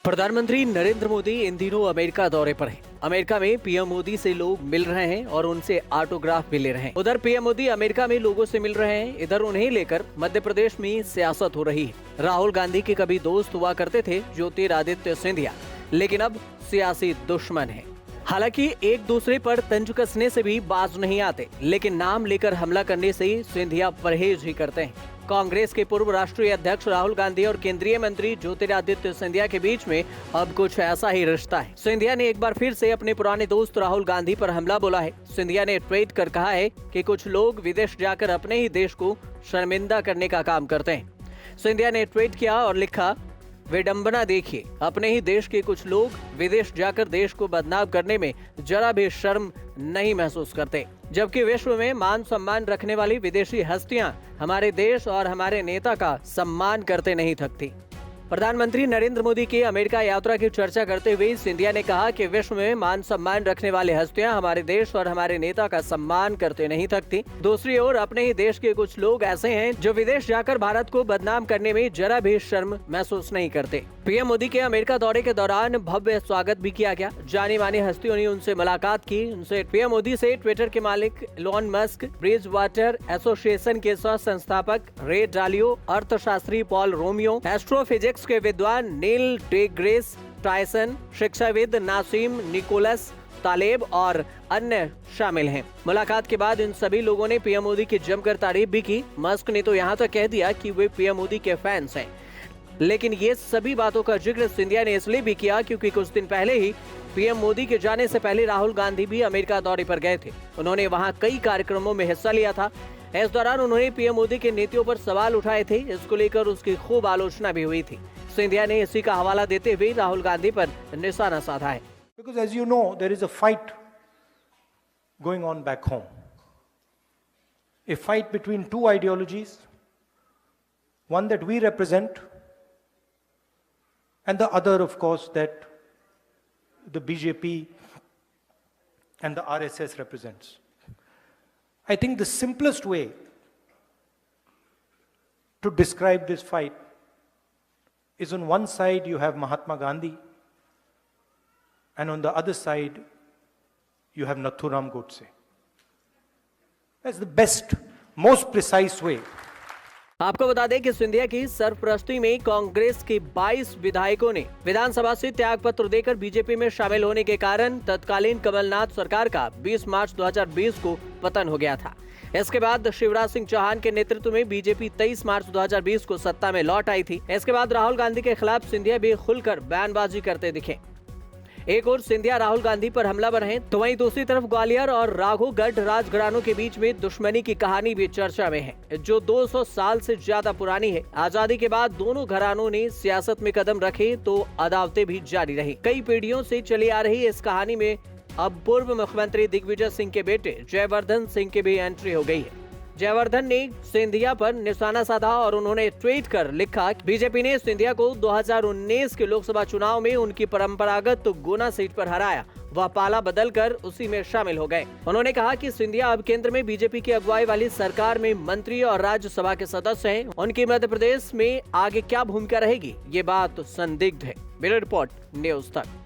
प्रधानमंत्री नरेंद्र मोदी इन दिनों अमेरिका दौरे पर हैं। अमेरिका में पीएम मोदी से लोग मिल रहे हैं और उनसे ऑटोग्राफ भी ले रहे हैं। उधर पीएम मोदी अमेरिका में लोगों से मिल रहे हैं, इधर उन्हें लेकर मध्य प्रदेश में सियासत हो रही है। राहुल गांधी के कभी दोस्त हुआ करते थे ज्योतिरादित्य सिंधिया, लेकिन अब सियासी दुश्मन हैं। हालांकि एक दूसरे पर तंज कसने से भी बाज नहीं आते, लेकिन नाम लेकर हमला करने से सिंधिया परहेज ही करते हैं। कांग्रेस के पूर्व राष्ट्रीय अध्यक्ष राहुल गांधी और केंद्रीय मंत्री ज्योतिरादित्य सिंधिया के बीच में अब कुछ ऐसा ही रिश्ता है। सिंधिया ने एक बार फिर से अपने पुराने दोस्त राहुल गांधी पर हमला बोला है। सिंधिया ने ट्वीट कर कहा है कि कुछ लोग विदेश जाकर अपने ही देश को शर्मिंदा करने का काम करते हैं। सिंधिया ने ट्वीट किया और लिखा, विडंबना देखिए, अपने ही देश के कुछ लोग विदेश जाकर देश को बदनाम करने में जरा भी शर्म नहीं महसूस करते, जबकि विश्व में मान सम्मान रखने वाली विदेशी हस्तियां हमारे देश और हमारे नेता का सम्मान करते नहीं थकती। प्रधानमंत्री नरेंद्र मोदी की अमेरिका यात्रा की चर्चा करते हुए सिंधिया ने कहा कि विश्व में मान सम्मान रखने वाले हस्तियां हमारे देश और हमारे नेता का सम्मान करते नहीं थकती। दूसरी ओर अपने ही देश के कुछ लोग ऐसे हैं जो विदेश जाकर भारत को बदनाम करने में जरा भी शर्म महसूस नहीं करते। पीएम मोदी के अमेरिका दौरे के दौरान भव्य स्वागत भी किया गया। जानी मानी हस्तियों ने उनसे मुलाकात की। उनसे पीएम मोदी से ट्विटर के मालिक Elon Musk, bridge water association के सह संस्थापक रे डालियो, अर्थशास्त्री पॉल रोमियो, एस्ट्रोफिजिक्स के विद्वान नील डेग्रेस टायसन, शिक्षाविद नासिम निकोलस तालेब और अन्य शामिल हैं। मुलाकात के बाद इन सभी लोगों ने पीएम मोदी की जमकर तारीफ भी की। मस्क ने तो यहाँ तक कह दिया कि वे पीएम मोदी के फैंस हैं। लेकिन ये सभी बातों का जिक्र सिंधिया ने इसलिए भी किया क्योंकि कुछ दिन पहले ही पीएम मोदी के जाने से पहले राहुल गांधी भी अमेरिका दौरे पर गए थे। उन्होंने वहां कई कार्यक्रमों में हिस्सा लिया था। इस दौरान उन्होंने पीएम मोदी के नीतियों पर सवाल उठाए थे। इसको लेकर उसकी खूब आलोचना भी हुई थी। सिंधिया ने इसी का हवाला देते हुए राहुल गांधी पर निशाना साधा है। Because as you know, there is a fight going on back home. A fight between two ideologies, one that we represent and the other, of course, that the BJP and the RSS represents. I think the simplest way to describe this fight is on one side you have Mahatma Gandhi and on the other side you have Nathuram Godse. That's the best, most precise way. आपको बता दें कि सिंधिया की सरपरस्ती में कांग्रेस के 22 विधायकों ने विधानसभा से त्याग पत्र देकर बीजेपी में शामिल होने के कारण तत्कालीन कमलनाथ सरकार का 20 मार्च 2020 को पतन हो गया था। इसके बाद शिवराज सिंह चौहान के नेतृत्व में बीजेपी 23 मार्च 2020 को सत्ता में लौट आई थी। इसके बाद राहुल गांधी के खिलाफ सिंधिया भी खुलकर बयानबाजी करते दिखे। एक और सिंधिया राहुल गांधी पर हमलावर हैं, तो वहीं दूसरी तरफ ग्वालियर और राघोगढ़ राजघरानों के बीच में दुश्मनी की कहानी भी चर्चा में है, जो 200 साल से ज्यादा पुरानी है। आजादी के बाद दोनों घरानों ने सियासत में कदम रखे तो अदावतें भी जारी रही। कई पीढ़ियों से चली आ रही इस कहानी में अब पूर्व मुख्यमंत्री दिग्विजय सिंह के बेटे जयवर्धन सिंह की भी एंट्री हो गई है। जयवर्धन ने सिंधिया पर निशाना साधा और उन्होंने ट्वीट कर लिखा, बीजेपी ने सिंधिया को 2019 के लोकसभा चुनाव में उनकी परंपरागत गुना सीट पर हराया। वह पाला बदलकर उसी में शामिल हो गए। उन्होंने कहा कि सिंधिया अब केंद्र में बीजेपी की अगुवाई वाली सरकार में मंत्री और राज्यसभा के सदस्य हैं। उनकी मध्य प्रदेश में आगे क्या भूमिका रहेगी, ये बात संदिग्ध है। ब्यूरो रिपोर्ट, न्यूज़ तक।